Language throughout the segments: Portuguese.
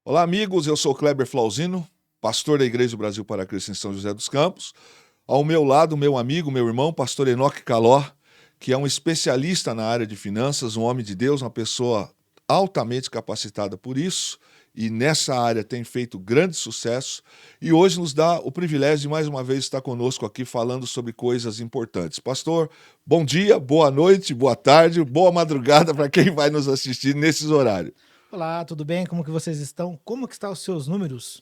Olá, amigos. Eu sou Kleber Flauzino, pastor da Igreja do Brasil para Cristo em São José dos Campos. Ao meu lado, meu amigo, meu irmão, pastor Enoque Caló, que é um especialista na área de finanças, um homem de Deus, uma pessoa altamente capacitada por isso, e nessa área tem feito grande sucesso, e hoje nos dá o privilégio de mais uma vez estar conosco aqui falando sobre coisas importantes. Pastor, bom dia, boa noite, boa tarde, boa madrugada para quem vai nos assistir nesses horários. Olá, tudo bem? Como que vocês estão? Como que estão os seus números?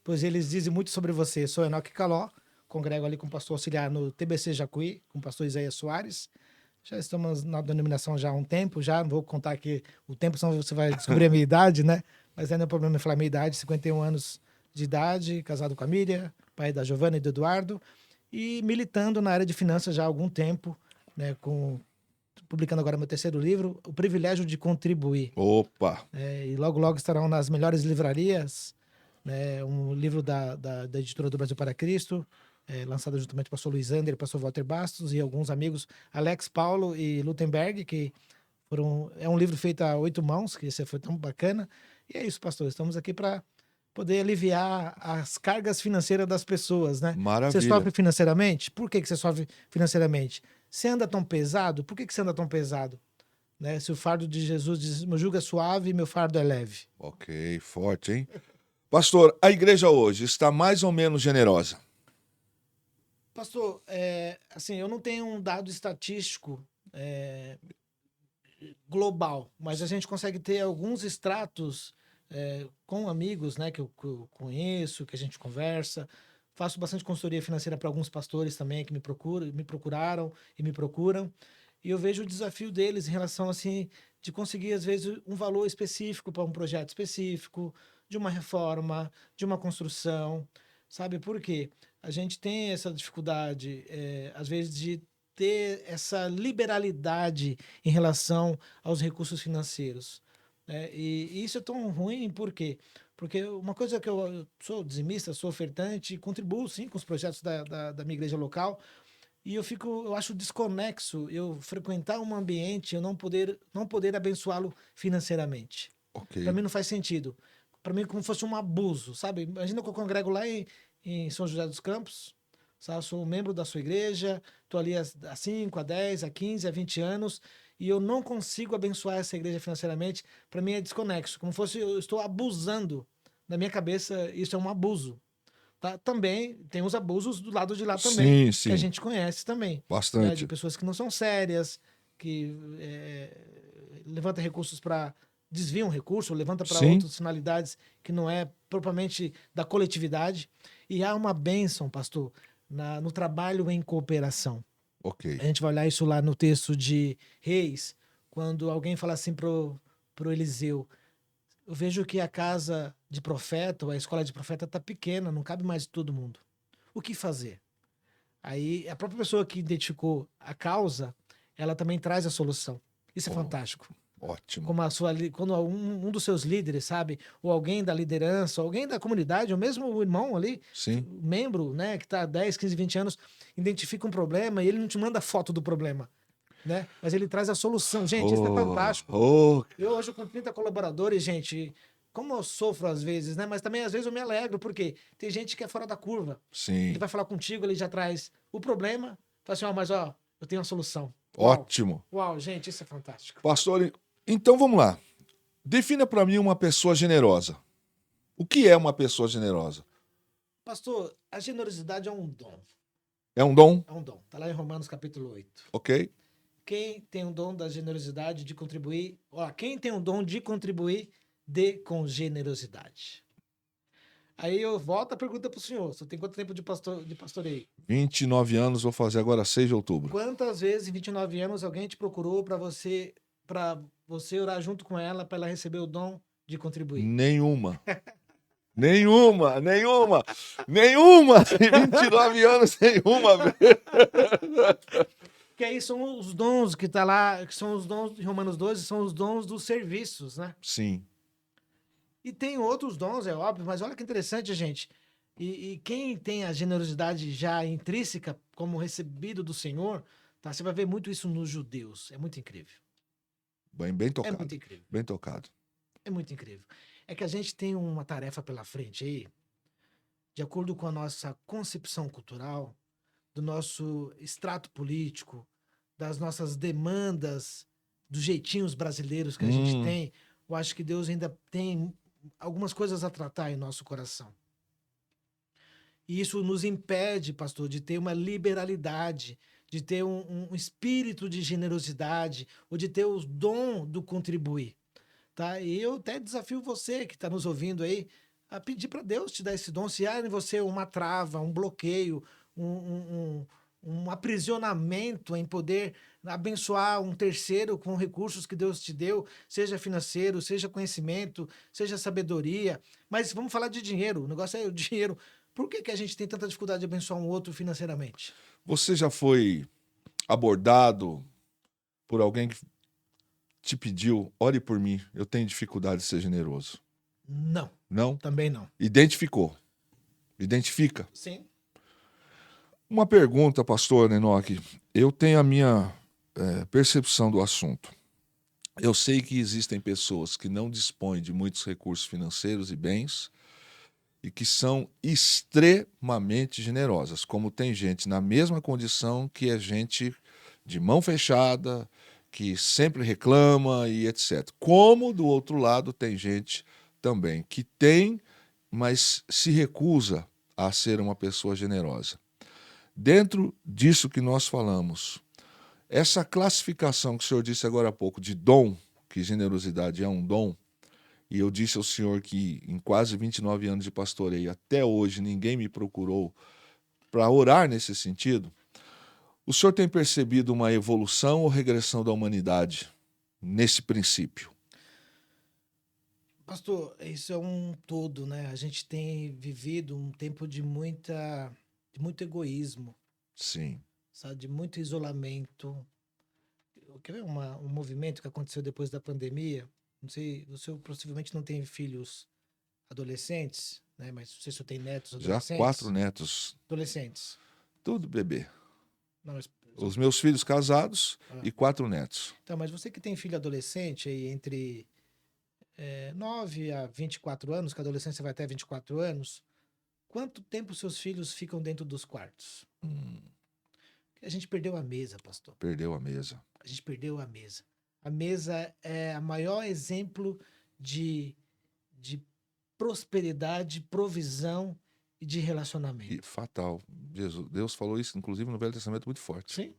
Pois eles dizem muito sobre você. Sou Enoque Caló, congrego ali com o pastor auxiliar no TBC Jacuí, com o pastor Isaías Soares. Já estamos na denominação já há um tempo, já não vou contar aqui o tempo, senão você vai descobrir a minha idade, né? Mas ainda é um problema em falar a minha idade, 51 anos de idade, casado com a Miriam, pai da Giovana e do Eduardo, e militando na área de finanças já há algum tempo, né? Publicando agora meu terceiro livro, O Privilégio de Contribuir. Opa! E logo, logo estarão nas melhores livrarias, né? Um livro da Editora do Brasil para Cristo, lançado juntamente com o pastor Luiz Ander e o pastor Walter Bastos e alguns amigos, Alex Paulo e Lutemberg, que é um livro feito a 8 mãos, que esse foi tão bacana. E é isso, pastor, estamos aqui para poder aliviar as cargas financeiras das pessoas, né? Você Maravilha. sofre financeiramente? Por que você sofre financeiramente? Você anda tão pesado? Por que você anda tão pesado? Né? Se o fardo de Jesus diz, meu jugo é suave e meu fardo é leve. Ok, forte, hein? Pastor, a igreja hoje está mais ou menos generosa? Pastor, assim, eu não tenho um dado estatístico global, mas a gente consegue ter alguns extratos com amigos, né, que eu conheço, que a gente conversa. Faço bastante consultoria financeira para alguns pastores também que me procuraram e me procuram. E eu vejo o desafio deles em relação, assim, de conseguir, às vezes, um valor específico para um projeto específico, de uma reforma, de uma construção, sabe? Por quê? A gente tem essa dificuldade, às vezes, de ter essa liberalidade em relação aos recursos financeiros. Né? E isso é tão ruim, por quê? Porque uma coisa que eu sou dizimista, sou ofertante, contribuo sim com os projetos da minha igreja local, e eu acho desconexo eu frequentar um ambiente e eu não poder abençoá-lo financeiramente. Ok. Para mim não faz sentido. Para mim é como se fosse um abuso, sabe? Imagina que eu congrego lá em São José dos Campos, sabe? Sou um membro da sua igreja, estou ali há 5, há 10, há 15, há 20 anos, e eu não consigo abençoar essa igreja financeiramente. Para mim é desconexo, como se fosse eu estou abusando. Na minha cabeça, isso é um abuso. Tá? Também tem os abusos do lado de lá também, Sim, que a sim, gente conhece também, né? De bastante. pessoas que não são sérias, que levanta recursos para desviam recursos, levanta para Sim, outras finalidades que não é propriamente da coletividade. E há uma bênção, pastor, no trabalho em cooperação. ok. A gente vai olhar isso lá no texto de Reis, quando alguém fala assim pro Eliseu: eu vejo que a casa de profeta, ou a escola de profeta, está pequena, não cabe mais todo mundo. O que fazer? Aí a própria pessoa que identificou a causa, ela também traz a solução. Isso é Oh, fantástico. ótimo. Como quando um dos seus líderes, sabe, ou alguém da liderança, ou alguém da comunidade, ou mesmo o irmão ali, Sim. membro, né, que está há 10, 15, 20 anos, identifica um problema e ele não te manda foto do problema, né? Mas ele traz a solução. Gente, isso é Oh, fantástico. oh, Eu hoje com 30 colaboradores, gente, como eu sofro às vezes, né? Mas também às vezes eu me alegro, porque tem gente que é fora da curva. Ele sim, vai falar contigo, ele já traz o problema, fala assim, ó, mas ó, eu tenho a solução. Uau, ótimo. uau, gente, isso é fantástico. Pastor, então vamos lá. Defina para mim uma pessoa generosa. O que é uma pessoa generosa? Pastor, a generosidade é um dom. É um dom? É um dom. Está lá em Romanos capítulo 8. Ok. Quem tem o dom da generosidade de contribuir, ó, quem tem o dom de contribuir, dê com generosidade. Aí eu volto a pergunta para o senhor: você tem quanto tempo de pastoreio? 29 anos, vou fazer agora 6 de outubro. Quantas vezes em 29 anos alguém te procurou para você orar junto com ela para ela receber o dom de contribuir? Nenhuma. Nenhuma, nenhuma, nenhuma. Em 29 anos, nenhuma vez. Que aí são os dons que tá lá, que são os dons de Romanos 12, são os dons dos serviços, né? Sim, E tem outros dons, é óbvio, mas olha que interessante, gente. E quem tem a generosidade já intrínseca como recebido do Senhor, tá? Você vai ver muito isso nos judeus. É muito incrível. bem É muito tocado. incrível. Bem tocado. É muito incrível. É que a gente tem uma tarefa pela frente aí, de acordo com a nossa concepção cultural, do nosso extrato político, das nossas demandas, dos jeitinhos brasileiros que a gente Hum, tem. Eu acho que Deus ainda tem algumas coisas a tratar em nosso coração. E isso nos impede, pastor, de ter uma liberalidade, de ter um espírito de generosidade, ou de ter o dom do contribuir. Tá? E eu até desafio você que está nos ouvindo aí a pedir para Deus te dar esse dom. Se há em você uma trava, um bloqueio, um aprisionamento em poder abençoar um terceiro com recursos que Deus te deu, seja financeiro, seja conhecimento, seja sabedoria. Mas vamos falar de dinheiro. O negócio é o dinheiro. Por que, que a gente tem tanta dificuldade de abençoar um outro financeiramente? você já foi abordado por alguém que te pediu, ore por mim, eu tenho dificuldade de ser generoso? Não, Não? também não. Identificou. Identifica. Sim. Uma pergunta, pastor Enoque. Eu tenho a minha percepção do assunto. Eu sei que existem pessoas que não dispõem de muitos recursos financeiros e bens e que são extremamente generosas, como tem gente na mesma condição que é gente de mão fechada, que sempre reclama e etc. Como do outro lado tem gente também que tem, mas se recusa a ser uma pessoa generosa. Dentro disso que nós falamos, essa classificação que o senhor disse agora há pouco de dom, que generosidade é um dom, e eu disse ao senhor que em quase 29 anos de pastoreio, até hoje ninguém me procurou para orar nesse sentido, o senhor tem percebido uma evolução ou regressão da humanidade nesse princípio? Pastor, isso é um todo, né? A gente tem vivido um tempo de muito egoísmo, Sim. sabe? De muito isolamento. Quer ver um movimento que aconteceu depois da pandemia? Não sei, o senhor possivelmente não tem filhos adolescentes, né? Mas não sei se eu tenho netos Já 4 adolescentes. netos, Adolescentes. tudo bebê. Não, mas, Os meus filhos casados ah. e 4 netos. Então, mas você que tem filho adolescente aí entre 9 a 24 anos, que a adolescência vai até 24 anos, quanto tempo seus filhos ficam dentro dos quartos? A gente perdeu a mesa, pastor. Perdeu a mesa. A gente perdeu a mesa. A mesa é o maior exemplo de prosperidade, provisão e de E relacionamento. fatal. Deus falou isso, inclusive, no Velho Testamento, muito forte. Sim.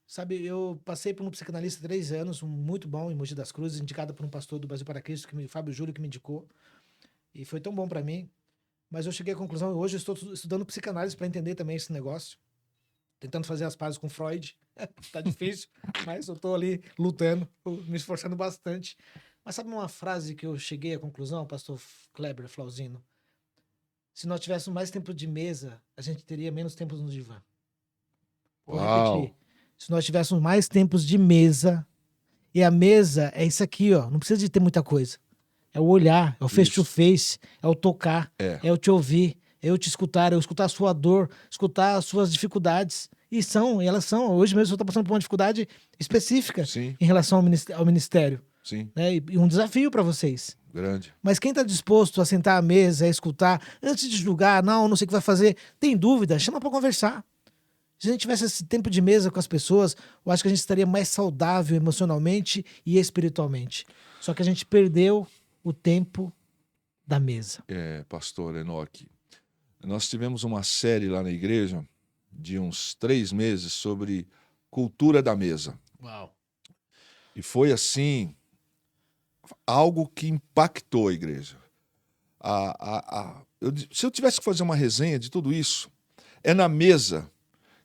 Sabe, eu passei por um psicanalista 3 anos, muito bom, em Mogi das Cruzes, indicado por um pastor do Brasil para Cristo, Fábio Júlio, que me indicou. E foi tão bom para mim. Mas eu cheguei à conclusão, hoje eu estou estudando psicanálise para entender também esse negócio. Tentando fazer as pazes com Freud. Tá difícil, mas eu tô ali lutando, me esforçando bastante. Mas sabe uma frase que eu cheguei à conclusão, pastor Kleber Flauzino? Se nós tivéssemos mais tempo de mesa, a gente teria menos tempo no divã. Vou Uau! repetir. Se nós tivéssemos mais tempos de mesa, e a mesa é isso aqui, ó, não precisa de ter muita coisa. É o olhar, é o face to Isso. face, é o tocar, É. é o te ouvir, é eu te escutar, é eu escutar a sua dor, escutar as suas dificuldades. E elas são. Hoje mesmo eu estou passando por uma dificuldade específica Sim, em relação ao ministério. sim, Né? E um desafio para vocês. grande. Mas quem está disposto a sentar à mesa, a escutar, antes de julgar, não sei o que vai fazer, tem dúvida, chama para conversar. Se a gente tivesse esse tempo de mesa com as pessoas, eu acho que a gente estaria mais saudável emocionalmente e espiritualmente. Só que a gente perdeu o tempo da mesa. Pastor Enoque, nós tivemos uma série lá na igreja de uns 3 meses sobre cultura da mesa. Uau. E foi assim, algo que impactou a igreja. Se eu tivesse que fazer uma resenha de tudo isso, é na mesa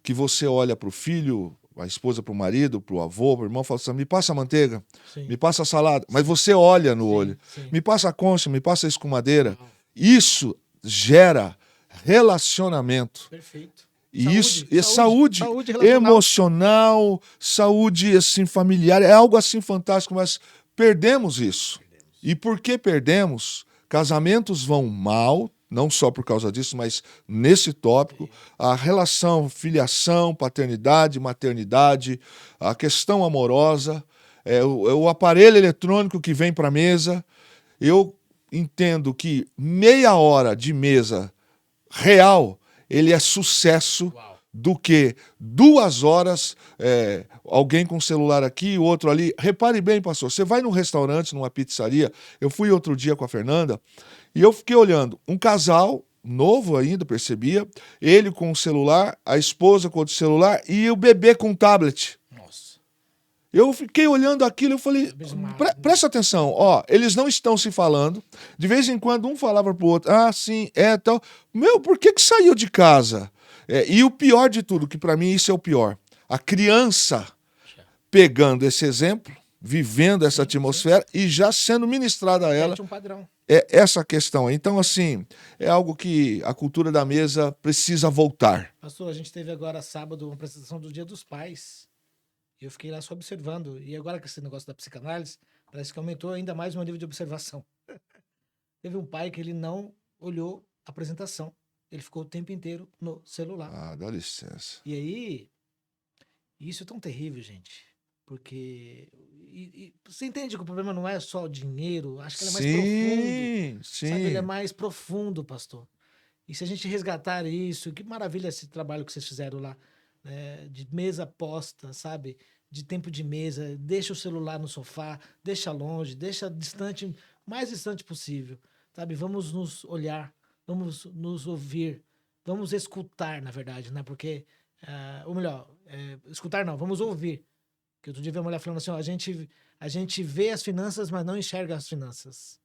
que você olha para o filho, a esposa para o marido, para o avô, para o irmão, e fala assim, me passa a manteiga, Sim. me passa a salada. Mas você olha no olho, Sim. me passa a concha, me passa a escumadeira. Uau. Isso gera relacionamento. Perfeito. E isso é saúde emocional, saúde assim, familiar, é algo assim fantástico, mas perdemos isso. E por que perdemos? Casamentos vão mal, não só por causa disso, mas nesse tópico, a relação filiação, paternidade, maternidade, a questão amorosa, o aparelho eletrônico que vem para a mesa. eu entendo que meia hora de mesa real, ele é sucesso Uau. do que 2 horas, alguém com celular aqui, outro ali. Repare bem, pastor, você vai num restaurante, numa pizzaria, eu fui outro dia com a Fernanda, e eu fiquei olhando, um casal, novo ainda, percebia, ele com o celular, a esposa com o celular e o bebê com o tablet. Nossa. Eu fiquei olhando aquilo e falei, presta atenção, ó, eles não estão se falando, de vez em quando um falava pro outro, sim, tal. Meu, por que saiu de casa? E o pior de tudo, que para mim isso é o pior, a criança pegando esse exemplo, vivendo essa atmosfera e já sendo ministrada a ela. Um padrão. É essa questão. Então, assim, é algo que a cultura da mesa precisa voltar. Pastor, a gente teve agora sábado uma apresentação do Dia dos Pais. Eu fiquei lá só observando. E agora com esse negócio da psicanálise, parece que aumentou ainda mais o meu nível de observação. Teve um pai que ele não olhou a apresentação. Ele ficou o tempo inteiro no celular. Dá licença. E aí, isso é tão terrível, gente. Porque você entende que o problema não é só o dinheiro? Acho que ele é mais profundo. Sim. Sabe, ele é mais profundo, pastor. E se a gente resgatar isso, que maravilha esse trabalho que vocês fizeram lá, né? De mesa posta, sabe? De tempo de mesa, deixa o celular no sofá, deixa longe, deixa distante, mais distante possível, sabe? Vamos nos olhar, vamos nos ouvir, vamos escutar, na verdade, né? Porque, ou melhor, escutar não, vamos ouvir. Que outro dia vi uma mulher falando assim, ó, a gente vê as finanças, mas não enxerga as finanças.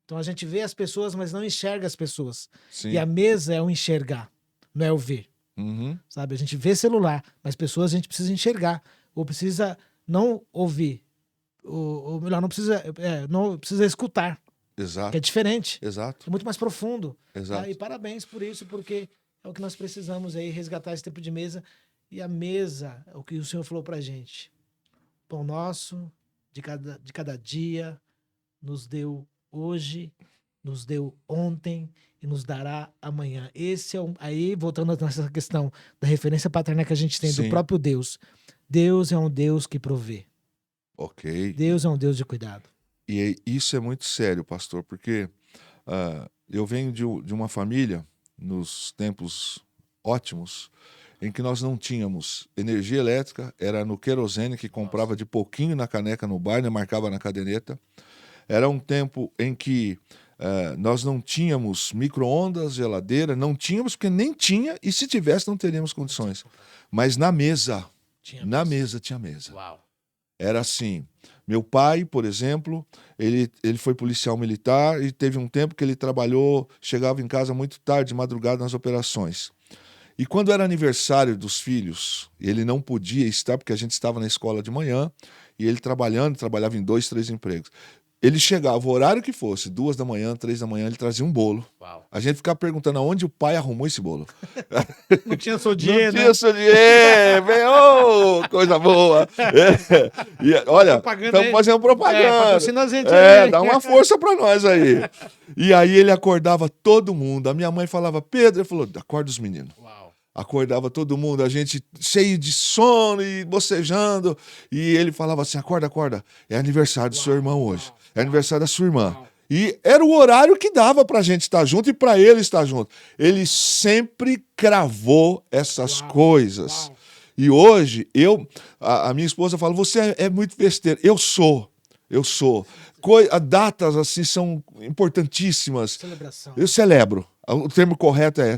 Então a gente vê as pessoas, mas não enxerga as pessoas. Sim. E a mesa é o enxergar, não é o ver. Uhum. Sabe? A gente vê celular, mas pessoas a gente precisa enxergar. Ou precisa não ouvir. Ou melhor, não precisa escutar. Exato. Que é diferente. Exato. É muito mais profundo. Exato. Tá? E parabéns por isso, porque é o que nós precisamos aí, resgatar esse tempo de mesa. E a mesa, é o que o Senhor falou pra gente. Pão nosso, de cada dia, nos deu hoje, nos deu ontem e nos dará amanhã. Esse é aí, voltando a essa questão da referência paterna que a gente tem do próprio Deus. Deus é um Deus que provê. Ok. Deus é um Deus de cuidado. E isso é muito sério, pastor, porque eu venho de uma família, nos tempos ótimos, em que nós não tínhamos energia elétrica, era no querosene que comprava de pouquinho na caneca no bar, né, marcava na caderneta. Era um tempo em que nós não tínhamos micro-ondas, geladeira, não tínhamos porque nem tinha, e se tivesse não teríamos condições. Mas na mesa tinha mesa. Uau. Era assim, meu pai, por exemplo, ele foi policial militar e teve um tempo que ele trabalhou, chegava em casa muito tarde, de madrugada nas operações. E quando era aniversário dos filhos, ele não podia estar, porque a gente estava na escola de manhã, e ele trabalhava em 2, 3 empregos. Ele chegava, o horário que fosse, 2 da manhã, 3 da manhã, ele trazia um bolo. Uau. A gente ficava perguntando aonde o pai arrumou esse bolo. Não tinha sodier, né? Não tinha sodier, coisa boa. E, olha, estamos fazendo propaganda. Patrocina a gente aí. Dá uma força para nós aí. E aí ele acordava todo mundo. A minha mãe falava, Pedro, ele falou, acorda os meninos. Uau. Acordava todo mundo, a gente cheio de sono e bocejando. E ele falava assim, acorda, é aniversário do seu irmão hoje. É aniversário da sua irmã. E era o horário que dava pra gente estar junto e pra ele estar junto. Ele sempre cravou essas coisas. E hoje, a minha esposa fala, você é muito festeiro. Eu sou. Datas assim são importantíssimas. Celebração. Eu celebro. O termo correto é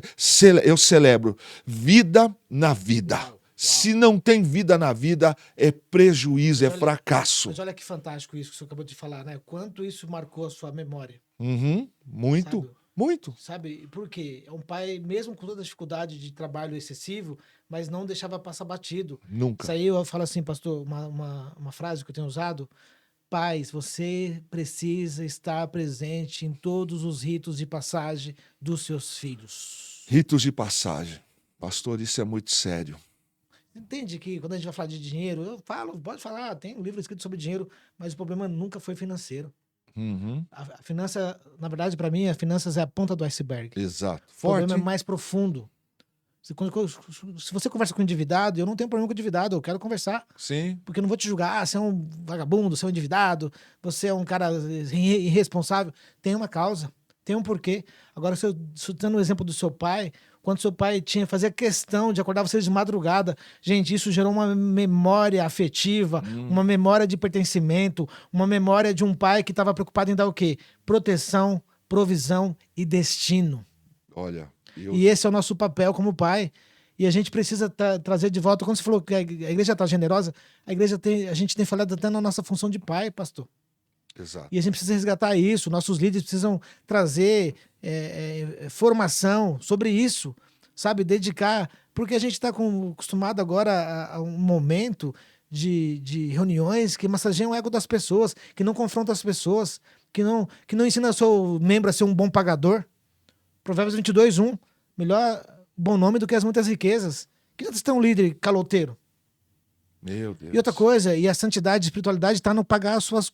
eu celebro. Vida na vida. Uau. Se não tem vida na vida, é prejuízo, é fracasso. Mas olha que fantástico isso que o senhor acabou de falar, né? Quanto isso marcou a sua memória. Uhum, muito, sabe? Muito. Sabe por quê? É um pai, mesmo com toda a dificuldade de trabalho excessivo, mas não deixava passar batido. Nunca. Isso aí eu falo assim, pastor, uma frase que eu tenho usado. Pais, você precisa estar presente em todos os ritos de passagem dos seus filhos. Ritos de passagem. Pastor, isso é muito sério. Entende que quando a gente vai falar de dinheiro, eu falo, pode falar, tem um livro escrito sobre dinheiro, mas o problema nunca foi financeiro. Uhum. A finança, na verdade, para mim, as finanças é a ponta do iceberg. Exato. O problema é mais profundo. Se você conversa com endividado, eu não tenho problema com endividado, eu quero conversar. Sim. Porque eu não vou te julgar, você é um vagabundo, você é um endividado, você é um cara irresponsável. Tem uma causa, tem um porquê. Agora, se eu dando o exemplo do seu pai, quando seu pai fazia questão de acordar vocês de madrugada, gente, isso gerou uma memória afetiva, uma memória de pertencimento, uma memória de um pai que estava preocupado em dar o quê? Proteção, provisão e destino. Olha, E esse é o nosso papel como pai. E a gente precisa trazer de volta. Quando você falou que a igreja está generosa, a gente tem falado até na nossa função de pai, pastor. Exato. E a gente precisa resgatar isso. Nossos líderes precisam trazer formação sobre isso, sabe? Dedicar. Porque a gente está acostumado agora a um momento de reuniões que massageiam o ego das pessoas, que não confrontam as pessoas, que não ensina o seu membro a ser um bom pagador. Provérbios 22:1. Melhor bom nome do que as muitas riquezas. Que você tem um líder caloteiro? Meu Deus. E outra coisa, e a santidade, a espiritualidade está no pagar as suas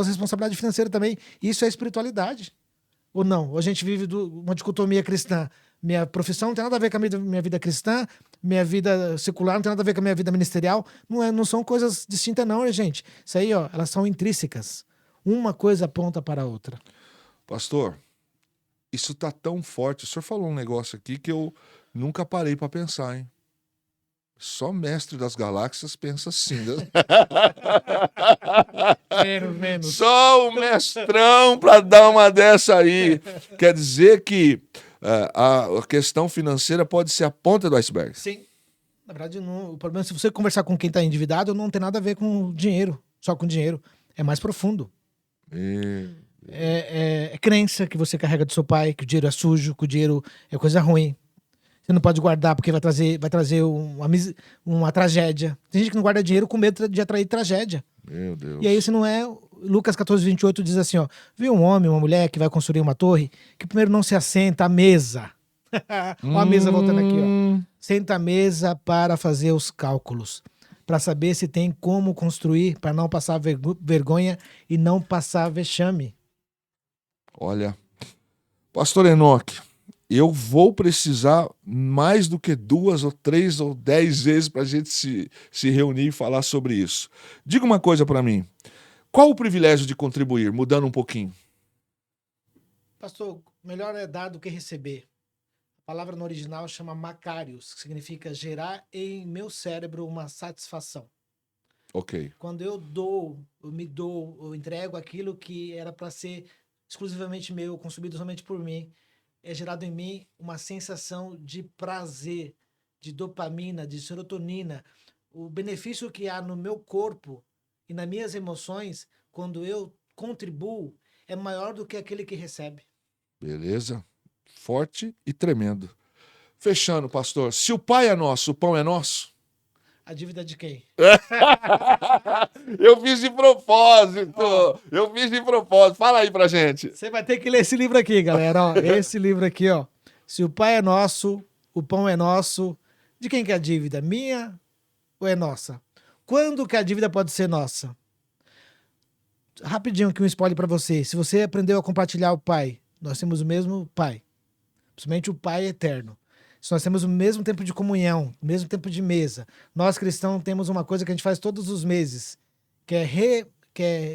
responsabilidades financeiras também. Isso é espiritualidade. Ou não? Ou a gente vive uma dicotomia cristã. Minha profissão não tem nada a ver com a minha vida cristã, minha vida secular não tem nada a ver com a minha vida ministerial. Não são coisas distintas não, gente. Isso aí, ó, elas são intrínsecas. Uma coisa aponta para a outra. Pastor, isso tá tão forte. O senhor falou um negócio aqui que eu nunca parei para pensar, hein? Só mestre das galáxias pensa assim. Né? Menos. Só o mestrão para dar uma dessa aí. Quer dizer que a questão financeira pode ser a ponta do iceberg. Sim. Na verdade, o problema é se você conversar com quem está endividado, não tem nada a ver com dinheiro, só com dinheiro. É mais profundo. É crença que você carrega do seu pai, que o dinheiro é sujo, que o dinheiro é coisa ruim. Você não pode guardar porque vai trazer uma tragédia. Tem gente que não guarda dinheiro com medo de atrair tragédia. Meu Deus. E aí isso não é... Lucas 14:28 diz assim, ó. Viu um homem, uma mulher que vai construir uma torre, que primeiro não se assenta à mesa. Ó a mesa voltando aqui, ó. Senta à mesa para fazer os cálculos. Para saber se tem como construir, para não passar vergonha e não passar vexame. Olha, pastor Enoque, eu vou precisar mais do que 2 ou 3 ou 10 vezes para a gente se reunir e falar sobre isso. Diga uma coisa para mim. Qual o privilégio de contribuir, mudando um pouquinho? Pastor, melhor é dar do que receber. A palavra no original chama Macarios, que significa gerar em meu cérebro uma satisfação. Ok. Quando eu eu entrego aquilo que era para ser exclusivamente meu, consumido somente por mim, é gerado em mim uma sensação de prazer, de dopamina, de serotonina. O benefício que há no meu corpo e nas minhas emoções, quando eu contribuo, é maior do que aquele que recebe. Beleza? Forte e tremendo. Fechando, pastor. Se o pai é nosso, o pão é nosso? A dívida de quem? Eu fiz de propósito. Eu fiz de propósito. Fala aí pra gente. Você vai ter que ler esse livro aqui, galera. Ó, esse livro aqui, ó. Se o pai é nosso, o pão é nosso. De quem que é a dívida? Minha ou é nossa? Quando que a dívida pode ser nossa? Rapidinho aqui um spoiler pra você. Se você aprendeu a compartilhar o pai, nós temos o mesmo pai. Principalmente o pai eterno. Se nós temos o mesmo tempo de comunhão, o mesmo tempo de mesa. Nós cristãos temos uma coisa que a gente faz todos os meses, que é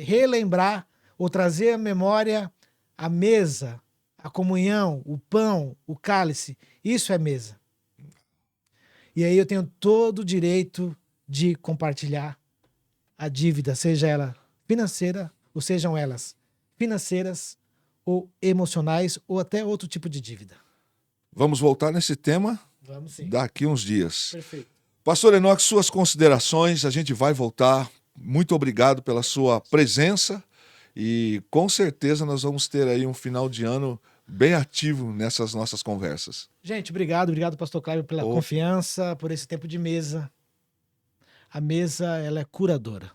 relembrar ou trazer à memória a mesa, a comunhão, o pão, o cálice. Isso é mesa. E aí eu tenho todo o direito de compartilhar a dívida, seja ela financeira, ou sejam elas financeiras ou emocionais, ou até outro tipo de dívida. Vamos voltar nesse tema? Vamos sim. Daqui uns dias. Perfeito. Pastor Enoque, suas considerações, a gente vai voltar. Muito obrigado pela sua presença e com certeza nós vamos ter aí um final de ano bem ativo nessas nossas conversas. Gente, obrigado, pastor Cláudio, pela confiança, por esse tempo de mesa. A mesa, ela é curadora.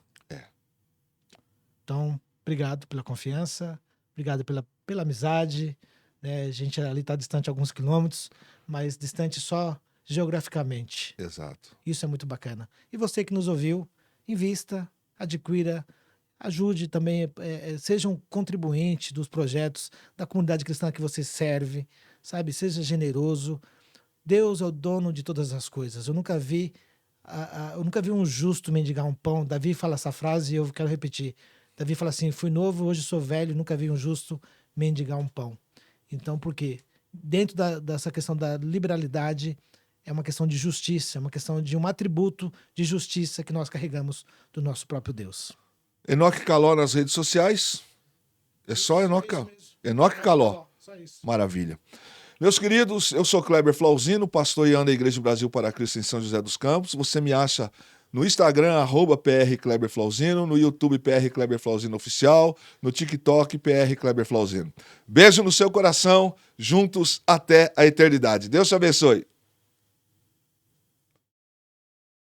Então, obrigado pela confiança, obrigado pela amizade. Né? A gente ali está distante alguns quilômetros, mas distante só geograficamente. Exato. Isso é muito bacana. E você que nos ouviu, invista, adquira, ajude também, seja um contribuinte dos projetos da comunidade cristã que você serve, sabe? Seja generoso. Deus é o dono de todas as coisas. Eu nunca vi um justo mendigar um pão. Davi fala essa frase e eu quero repetir. Davi fala assim: fui novo, hoje sou velho, nunca vi um justo mendigar um pão. Então, por quê? Dentro dessa questão da liberalidade, é uma questão de justiça, é uma questão de um atributo de justiça que nós carregamos do nosso próprio Deus. Enoque Caló nas redes sociais. É só Enoque Caló. Enoque Caló. Só isso. Maravilha. Meus queridos, eu sou Kleber Flauzino, pastor Ian da Igreja Brasil para Cristo em São José dos Campos. Você me acha no Instagram, @PRKleberFlauzino, no YouTube PR Kleber Flauzino Oficial, no TikTok PR Kleber Flauzino. Beijo no seu coração, juntos até a eternidade. Deus te abençoe.